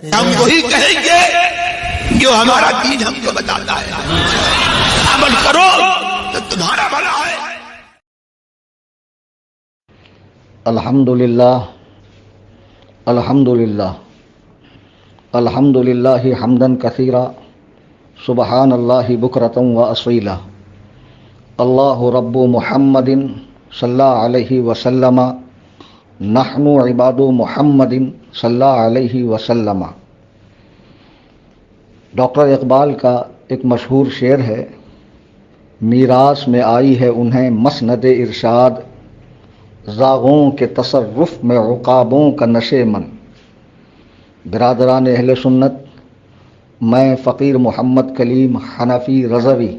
ہم وہی کہیں گے جو ہمارا دین ہم کو بتاتا ہے. عمل کرو تو تمہارا بھلا ہے. الحمدللہ الحمدللہ الحمدللہ حمدن کثیرا سبحان اللہ بکرۃ و اصیلا. اللہ رب محمد صلی اللہ علیہ وسلم نحن عباد محمد صلی اللہ علیہ وسلم. ڈاکٹر اقبال کا ایک مشہور شعر ہے، میراث میں آئی ہے انہیں مسند ارشاد، زاغوں کے تصرف میں عقابوں کا نشے من. برادران اہل سنت، میں فقیر محمد کلیم حنفی رضوی،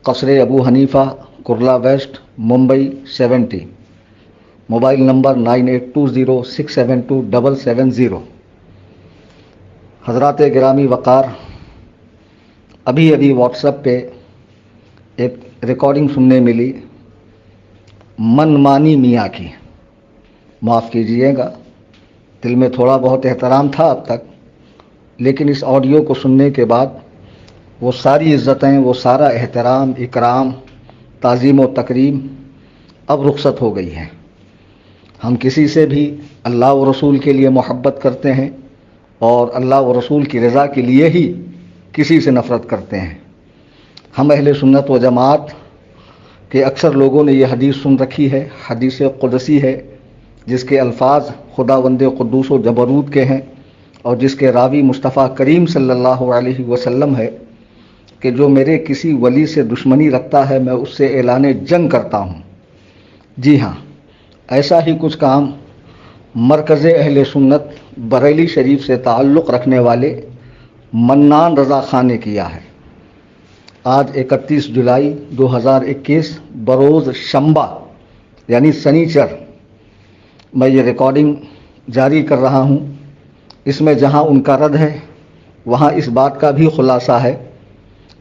قصر ابو حنیفہ، کرلا ویسٹ، ممبئی 70، موبائل نمبر 9820672770. حضرات گرامی وقار، ابھی واٹس ایپ پہ ایک ریکارڈنگ سننے ملی من مانی میاں کی. معاف کیجئے گا، دل میں تھوڑا بہت احترام تھا اب تک، لیکن اس آڈیو کو سننے کے بعد وہ ساری عزتیں، وہ سارا احترام، اکرام، تعظیم و تکریم اب رخصت ہو گئی ہیں. ہم کسی سے بھی اللہ و رسول کے لیے محبت کرتے ہیں اور اللہ و رسول کی رضا کے لیے ہی کسی سے نفرت کرتے ہیں. ہم اہل سنت و جماعت کہ اکثر لوگوں نے یہ حدیث سن رکھی ہے، حدیث قدسی ہے، جس کے الفاظ خداوند قدوس و جبروت کے ہیں اور جس کے راوی مصطفیٰ کریم صلی اللہ علیہ وسلم ہے کہ جو میرے کسی ولی سے دشمنی رکھتا ہے میں اس سے اعلان جنگ کرتا ہوں. جی ہاں، ایسا ہی کچھ کام مرکز اہل سنت بریلی شریف سے تعلق رکھنے والے منان رضا خان نے کیا ہے. آج 31 جولائی 2021 بروز شنبہ یعنی سنیچر میں یہ ریکارڈنگ جاری کر رہا ہوں. اس میں جہاں ان کا رد ہے وہاں اس بات کا بھی خلاصہ ہے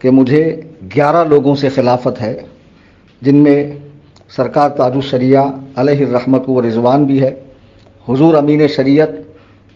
کہ مجھے 11 لوگوں سے خلافت ہے، جن میں سرکار تاج الشریعہ علیہ الرحمت و رضوان بھی ہے، حضور امین شریعت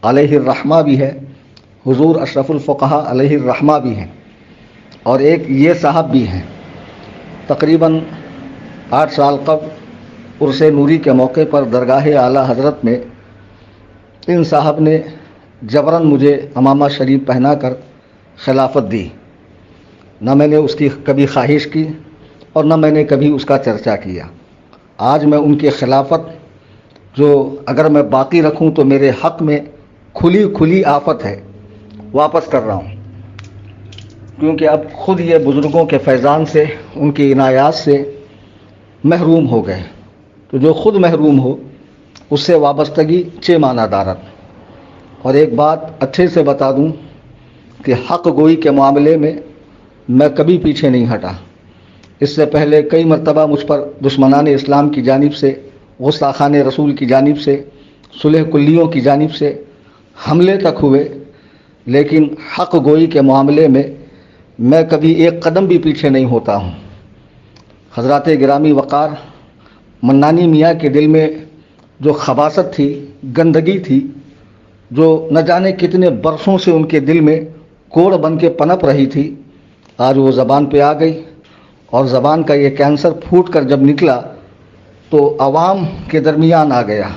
علیہ الرحمہ بھی ہے، حضور اشرف الفقہا علیہ الرحمہ بھی ہیں، اور ایک یہ صاحب بھی ہیں. تقریباً 8 سال قبل عرس نوری کے موقع پر درگاہ اعلیٰ حضرت میں ان صاحب نے جبراً مجھے عمامہ شریف پہنا کر خلافت دی. نہ میں نے اس کی کبھی خواہش کی اور نہ میں نے کبھی اس کا چرچا کیا. آج میں ان کی خلافت جو اگر میں باقی رکھوں تو میرے حق میں کھلی آفت ہے، واپس کر رہا ہوں، کیونکہ اب خود یہ بزرگوں کے فیضان سے، ان کی عنایات سے محروم ہو گئے. تو جو خود محروم ہو اس سے وابستگی چہ معنی دارت. اور ایک بات اچھے سے بتا دوں کہ حق گوئی کے معاملے میں میں کبھی پیچھے نہیں ہٹا. اس سے پہلے کئی مرتبہ مجھ پر دشمنان اسلام کی جانب سے، گستاخان رسول کی جانب سے، صلح کلیوں کی جانب سے حملے تک ہوئے، لیکن حق گوئی کے معاملے میں میں کبھی ایک قدم بھی پیچھے نہیں ہوتا ہوں. حضرات گرامی وقار، منانی میاں کے دل میں جو خباثت تھی، گندگی تھی، جو نہ جانے کتنے برسوں سے ان کے دل میں کوڑ بن کے پنپ رہی تھی، آج وہ زبان پہ آ گئی. اور زبان کا یہ کینسر پھوٹ کر جب نکلا تو عوام کے درمیان آ گیا.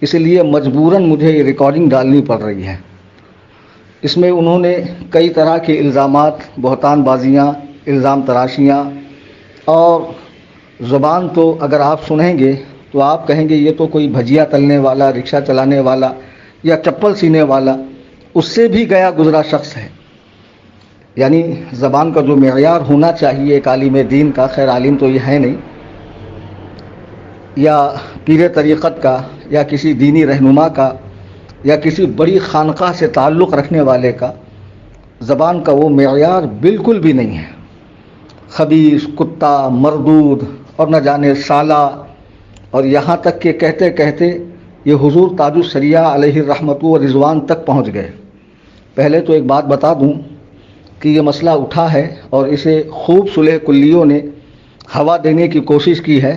اس لیے مجبوراً مجھے یہ ریکارڈنگ ڈالنی پڑ رہی ہے. اس میں انہوں نے کئی طرح کے الزامات، بہتان بازیاں، الزام تراشیاں، اور زبان تو اگر آپ سنیں گے تو آپ کہیں گے یہ تو کوئی بھجیا تلنے والا، رکشہ چلانے والا یا چپل سینے والا اس سے بھی گیا گزرا شخص ہے. یعنی زبان کا جو معیار ہونا چاہیے ایک عالم دین کا، خیر عالم تو یہ ہے نہیں، یا پیر طریقت کا، یا کسی دینی رہنما کا، یا کسی بڑی خانقاہ سے تعلق رکھنے والے کا، زبان کا وہ معیار بالکل بھی نہیں ہے. خبیث، کتا، مردود اور نہ جانے سالہ، اور یہاں تک کہ کہتے کہتے یہ حضور تاج الشریعہ علیہ الرحمت و رضوان تک پہنچ گئے. پہلے تو ایک بات بتا دوں کہ یہ مسئلہ اٹھا ہے اور اسے خوب صلح کلیوں نے ہوا دینے کی کوشش کی ہے.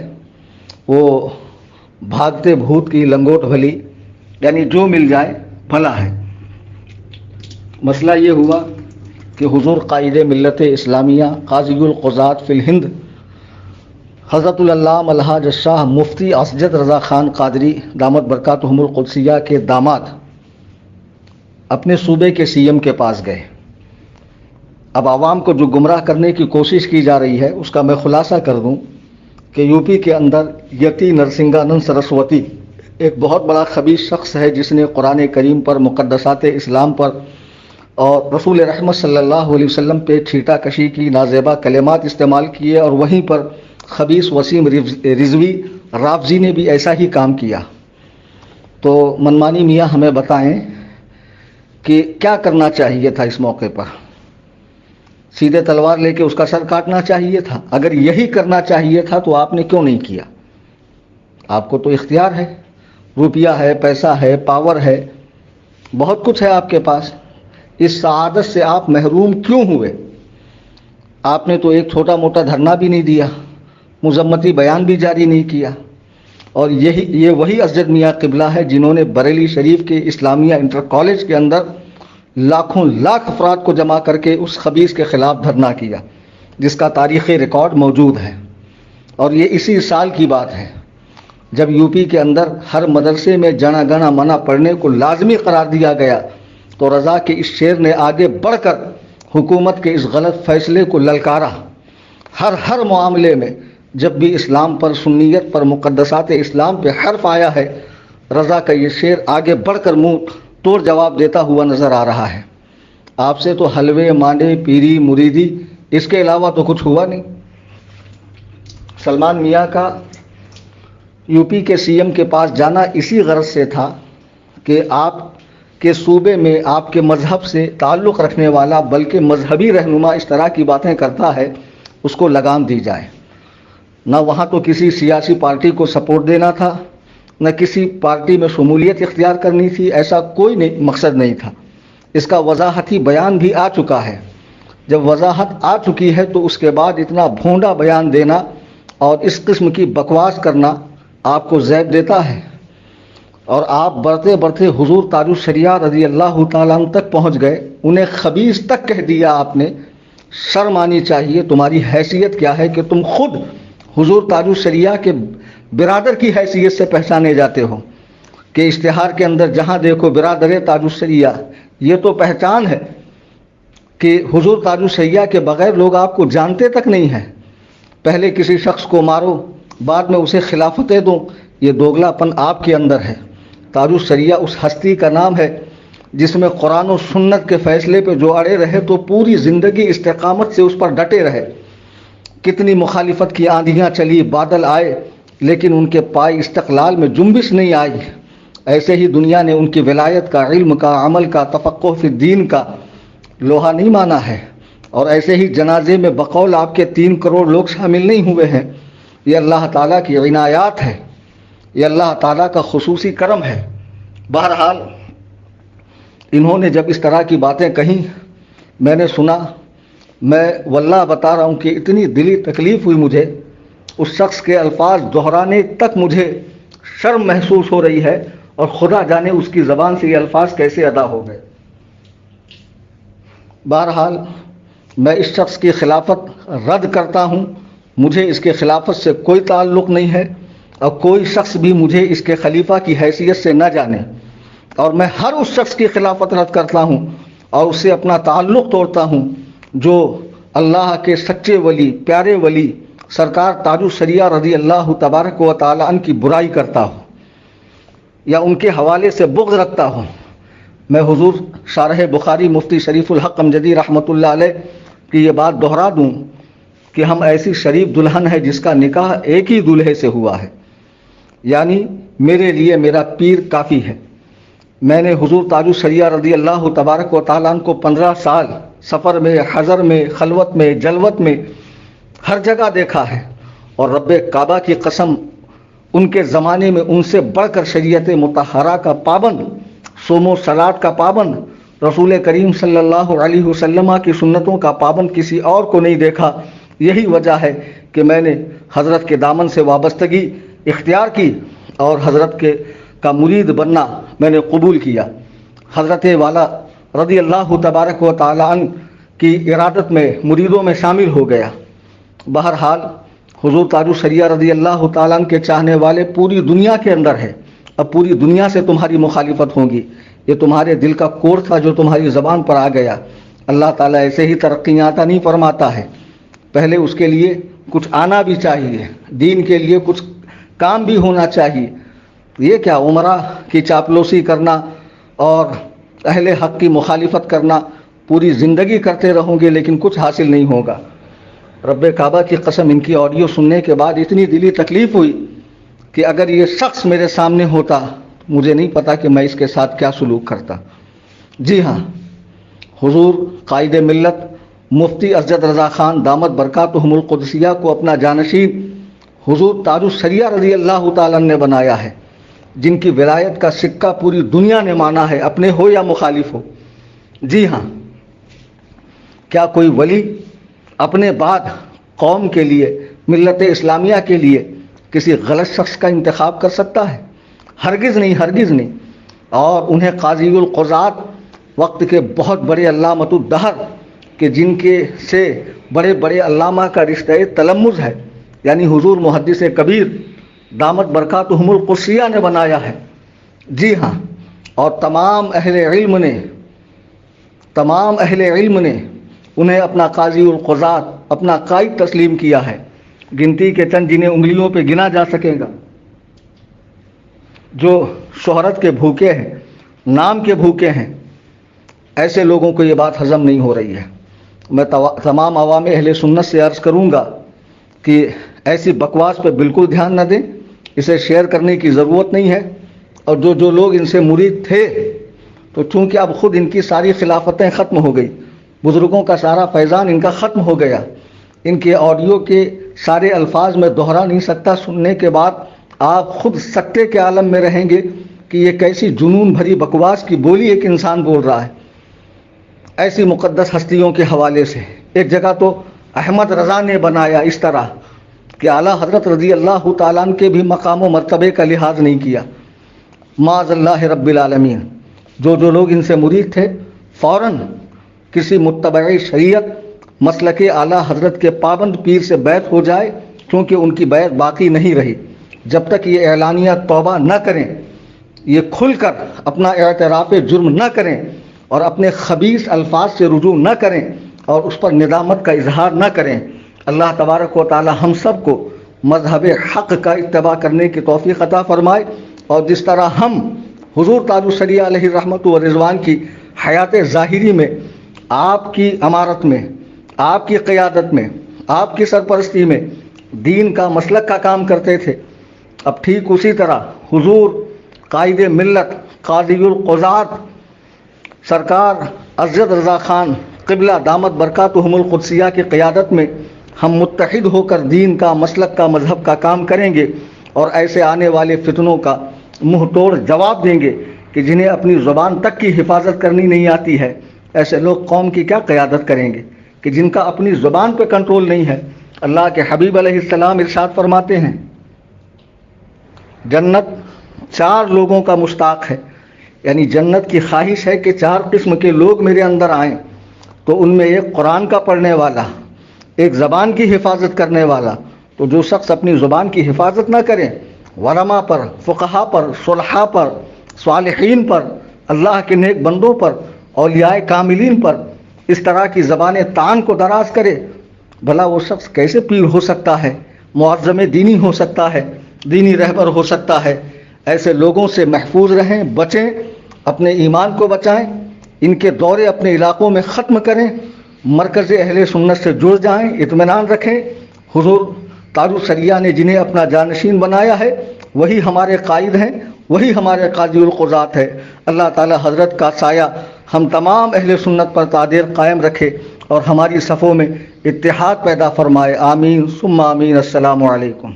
وہ بھاگتے بھوت کی لنگوٹ بھلی، یعنی جو مل جائے بھلا ہے. مسئلہ یہ ہوا کہ حضور قائد ملت اسلامیہ قاضی القضات فی الہند حضرت العلامہ الحاج الشاہ مفتی اسجد رضا خان قادری دامت برکاتہم القدسیہ کے داماد اپنے صوبے کے سی ایم کے پاس گئے. اب عوام کو جو گمراہ کرنے کی کوشش کی جا رہی ہے اس کا میں خلاصہ کر دوں کہ یو پی کے اندر یتی نرسنگانند سرسوتی ایک بہت بڑا خبیث شخص ہے جس نے قرآن کریم پر، مقدسات اسلام پر اور رسول رحمت صلی اللہ علیہ وسلم پہ چھیٹا کشی کی، نازیبا کلمات استعمال کیے، اور وہیں پر خبیث وسیم رضوی رافضی نے بھی ایسا ہی کام کیا. تو منمانی میاں ہمیں بتائیں کہ کیا کرنا چاہیے تھا اس موقع پر؟ سیدھے تلوار لے کے اس کا سر کاٹنا چاہیے تھا؟ اگر یہی کرنا چاہیے تھا تو آپ نے کیوں نہیں کیا؟ آپ کو تو اختیار ہے، روپیہ ہے، پیسہ ہے، پاور ہے، بہت کچھ ہے آپ کے پاس. اس سعادت سے آپ محروم کیوں ہوئے؟ آپ نے تو ایک چھوٹا موٹا دھرنا بھی نہیں دیا، مذمتی بیان بھی جاری نہیں کیا. اور یہ وہی اسجد میاں قبلہ ہے جنہوں نے بریلی شریف کے اسلامیہ انٹر کالج کے اندر لاکھوں لاکھ افراد کو جمع کر کے اس خبیث کے خلاف دھرنا کیا، جس کا تاریخی ریکارڈ موجود ہے. اور یہ اسی سال کی بات ہے جب یو پی کے اندر ہر مدرسے میں جنا گنا منع پڑھنے کو لازمی قرار دیا گیا تو رضا کے اس شعر نے آگے بڑھ کر حکومت کے اس غلط فیصلے کو للکارا. ہر معاملے میں جب بھی اسلام پر، سنیت پر، مقدسات اسلام پہ حرف آیا ہے، رضا کا یہ شعر آگے بڑھ کر منہ توڑ جواب دیتا ہوا نظر آ رہا ہے. آپ سے تو حلوے، مانڈے، پیری، مریدی، اس کے علاوہ تو کچھ ہوا نہیں. سلمان میاں کا یو پی کے سی ایم کے پاس جانا اسی غرض سے تھا کہ آپ کے صوبے میں آپ کے مذہب سے تعلق رکھنے والا بلکہ مذہبی رہنما اس طرح کی باتیں کرتا ہے اس کو لگام دی جائے. نہ وہاں تو کسی سیاسی پارٹی کو سپورٹ دینا تھا، نہ کسی پارٹی میں شمولیت اختیار کرنی تھی، ایسا کوئی مقصد نہیں تھا. اس کا وضاحتی بیان بھی آ چکا ہے. جب وضاحت آ چکی ہے تو اس کے بعد اتنا بھونڈا بیان دینا اور اس قسم کی بکواس کرنا آپ کو زیب دیتا ہے. اور آپ بڑھتے بڑھتے حضور تاج الشریعہ رضی اللہ تعالیٰ عنہ تک پہنچ گئے، انہیں خبیث تک کہہ دیا آپ نے. شرم آنی چاہیے. تمہاری حیثیت کیا ہے کہ تم خود حضور تاج الشریعہ کے برادر کی حیثیت سے پہچانے جاتے ہو کہ اشتہار کے اندر جہاں دیکھو برادر تاج الشریعہ. یہ تو پہچان ہے کہ حضور تاج الشریعہ کے بغیر لوگ آپ کو جانتے تک نہیں ہیں. پہلے کسی شخص کو مارو، بعد میں اسے خلافتیں دو. یہ دوگلا پن آپ کے اندر ہے. تاج الشریعہ اس ہستی کا نام ہے جس میں قرآن و سنت کے فیصلے پہ جو اڑے رہے تو پوری زندگی استقامت سے اس پر ڈٹے رہے. کتنی مخالفت کی آندھیاں چلی، بادل آئے، لیکن ان کے پائے استقلال میں جنبش نہیں آئی. ایسے ہی دنیا نے ان کی ولایت کا، علم کا، عمل کا، تفقہ فی الدین کا لوہا نہیں مانا ہے. اور ایسے ہی جنازے میں بقول آپ کے 3 کروڑ لوگ شامل نہیں ہوئے ہیں. یہ اللہ تعالیٰ کی عنایات ہے، یہ اللہ تعالیٰ کا خصوصی کرم ہے. بہرحال انہوں نے جب اس طرح کی باتیں کہیں، میں نے سنا، میں واللہ بتا رہا ہوں کہ اتنی دلی تکلیف ہوئی مجھے. اس شخص کے الفاظ دہرانے تک مجھے شرم محسوس ہو رہی ہے، اور خدا جانے اس کی زبان سے یہ الفاظ کیسے ادا ہو گئے. بہرحال میں اس شخص کی خلافت رد کرتا ہوں. مجھے اس کے خلافت سے کوئی تعلق نہیں ہے، اور کوئی شخص بھی مجھے اس کے خلیفہ کی حیثیت سے نہ جانے. اور میں ہر اس شخص کی خلافت رد کرتا ہوں اور اس سے اپنا تعلق توڑتا ہوں جو اللہ کے سچے ولی، پیارے ولی سرکار تاج الشریعہ رضی اللہ تبارک و تعالیٰ عنہ کی برائی کرتا ہوں یا ان کے حوالے سے بغض رکھتا ہوں. میں حضور شارح بخاری مفتی شریف الحق امجدی رحمۃ اللہ علیہ کی یہ بات دہرا دوں کہ ہم ایسی شریف دلہن ہے جس کا نکاح ایک ہی دولہے سے ہوا ہے. یعنی میرے لیے میرا پیر کافی ہے. میں نے حضور تاج الشریعہ رضی اللہ تبارک و تعالیٰ عنہ کو 15 سال سفر میں، حضر میں، خلوت میں، جلوت میں ہر جگہ دیکھا ہے. اور رب کعبہ کی قسم، ان کے زمانے میں ان سے بڑھ کر شریعت مطہرہ کا پابند، صوم و صلات کا پابند، رسول کریم صلی اللہ علیہ وسلم کی سنتوں کا پابند کسی اور کو نہیں دیکھا. یہی وجہ ہے کہ میں نے حضرت کے دامن سے وابستگی اختیار کی اور حضرت کا مرید بننا میں نے قبول کیا. حضرت والا رضی اللہ تبارک و تعالیٰ عنہ کی ارادت میں مریدوں میں شامل ہو گیا۔ بہرحال حضور تاج الشریعہ رضی اللہ تعالیٰ عنہ کے چاہنے والے پوری دنیا کے اندر ہے۔ اب پوری دنیا سے تمہاری مخالفت ہوگی، یہ تمہارے دل کا کوڑ تھا جو تمہاری زبان پر آ گیا۔ اللہ تعالیٰ ایسے ہی ترقی عطا نہیں فرماتا ہے، پہلے اس کے لیے کچھ آنا بھی چاہیے، دین کے لیے کچھ کام بھی ہونا چاہیے۔ یہ کیا عمرہ کی چاپلوسی کرنا اور اہل حق کی مخالفت کرنا، پوری زندگی کرتے رہوں گے لیکن کچھ حاصل نہیں ہوگا۔ رب کعبہ کی قسم، ان کی آڈیو سننے کے بعد اتنی دلی تکلیف ہوئی کہ اگر یہ شخص میرے سامنے ہوتا مجھے نہیں پتا کہ میں اس کے ساتھ کیا سلوک کرتا۔ جی ہاں، حضور قائد ملت مفتی اسجد رضا خان دامت برکاتہم القدسیہ کو اپنا جانشین حضور تاج الشریعہ رضی اللہ تعالیٰ نے بنایا ہے، جن کی ولایت کا سکہ پوری دنیا نے مانا ہے، اپنے ہو یا مخالف ہو۔ جی ہاں، کیا کوئی ولی اپنے بعد قوم کے لیے، ملت اسلامیہ کے لیے کسی غلط شخص کا انتخاب کر سکتا ہے؟ ہرگز نہیں، ہرگز نہیں۔ اور انہیں قاضی القضات، وقت کے بہت بڑے علامۃ الدہر کہ جن کے سے بڑے بڑے علامہ کا رشتہ تلمذ ہے، یعنی حضور محدث کبیر دامت برکاتہم القدسیہ نے بنایا ہے۔ جی ہاں، اور تمام اہل علم نے انہیں اپنا قاضی القضات، اپنا قائد تسلیم کیا ہے۔ گنتی کے چند جنہیں انگلیوں پہ گنا جا سکے گا، جو شہرت کے بھوکے ہیں، نام کے بھوکے ہیں، ایسے لوگوں کو یہ بات ہضم نہیں ہو رہی ہے۔ میں تمام عوام اہل سنت سے عرض کروں گا کہ ایسی بکواس پہ بالکل دھیان نہ دیں، اسے شیئر کرنے کی ضرورت نہیں ہے۔ اور جو لوگ ان سے مرید تھے، تو چونکہ اب خود ان کی ساری خلافتیں ختم ہو گئی، بزرگوں کا سارا فیضان ان کا ختم ہو گیا، ان کے آڈیو کے سارے الفاظ میں دہرا نہیں سکتا۔ سننے کے بعد آپ خود سکتے کے عالم میں رہیں گے کہ یہ کیسی جنون بھری بکواس کی بولی ایک انسان بول رہا ہے۔ ایسی مقدس ہستیوں کے حوالے سے ایک جگہ تو احمد رضا نے بنایا اس طرح کہ اعلیٰ حضرت رضی اللہ تعالیٰ عنہ کے بھی مقام و مرتبے کا لحاظ نہیں کیا۔ معاذ اللہ رب العالمین، جو لوگ ان سے مرید تھے فوراً کسی متبع شریعت مسلک اعلیٰ حضرت کے پابند پیر سے بیعت ہو جائے، کیونکہ ان کی بیعت باقی نہیں رہی جب تک یہ اعلانیہ توبہ نہ کریں، یہ کھل کر اپنا اعتراف جرم نہ کریں اور اپنے خبیث الفاظ سے رجوع نہ کریں اور اس پر ندامت کا اظہار نہ کریں۔ اللہ تبارک و تعالی ہم سب کو مذہب حق کا اتباع کرنے کی توفیق عطا فرمائے، اور جس طرح ہم حضور تاج الشریعہ علیہ رحمت و رضوان کی حیات ظاہری میں، آپ کی امارت میں، آپ کی قیادت میں، آپ کی سرپرستی میں دین کا مسلک کا کام کرتے تھے، اب ٹھیک اسی طرح حضور قائد ملت قاضی القضات سرکار اسجد رضا خان قبلہ دامت برکاتہم القدسیہ کی قیادت میں ہم متحد ہو کر دین کا، مسلک کا، مذہب کا کام کریں گے، اور ایسے آنے والے فتنوں کا منہ توڑ جواب دیں گے کہ جنہیں اپنی زبان تک کی حفاظت کرنی نہیں آتی ہے، ایسے لوگ قوم کی کیا قیادت کریں گے کہ جن کا اپنی زبان پہ کنٹرول نہیں ہے۔ اللہ کے حبیب علیہ السلام ارشاد فرماتے ہیں، جنت 4 لوگوں کا مشتاق ہے، یعنی جنت کی خواہش ہے کہ 4 قسم کے لوگ میرے اندر آئیں، تو ان میں ایک قرآن کا پڑھنے والا، ایک زبان کی حفاظت کرنے والا۔ تو جو شخص اپنی زبان کی حفاظت نہ کرے، علماء پر، فقہا پر، صلحاء پر، صالحین پر، اللہ کے نیک بندوں پر، اولیاء کاملین پر اس طرح کی زبان طعن کو دراز کرے، بھلا وہ شخص کیسے پیر ہو سکتا ہے، معظم دینی ہو سکتا ہے، دینی رہبر ہو سکتا ہے؟ ایسے لوگوں سے محفوظ رہیں، بچیں، اپنے ایمان کو بچائیں، ان کے دورے اپنے علاقوں میں ختم کریں، مرکز اہل سنت سے جڑ جائیں، اطمینان رکھیں۔ حضور تاج الشریعہ نے جنہیں اپنا جانشین بنایا ہے وہی ہمارے قائد ہیں، وہی ہمارے قاضی القضات ہے۔ اللہ تعالی حضرت کا سایہ ہم تمام اہل سنت پر قادر قائم رکھے اور ہماری صفوں میں اتحاد پیدا فرمائے، آمین ثم آمین۔ السلام علیکم۔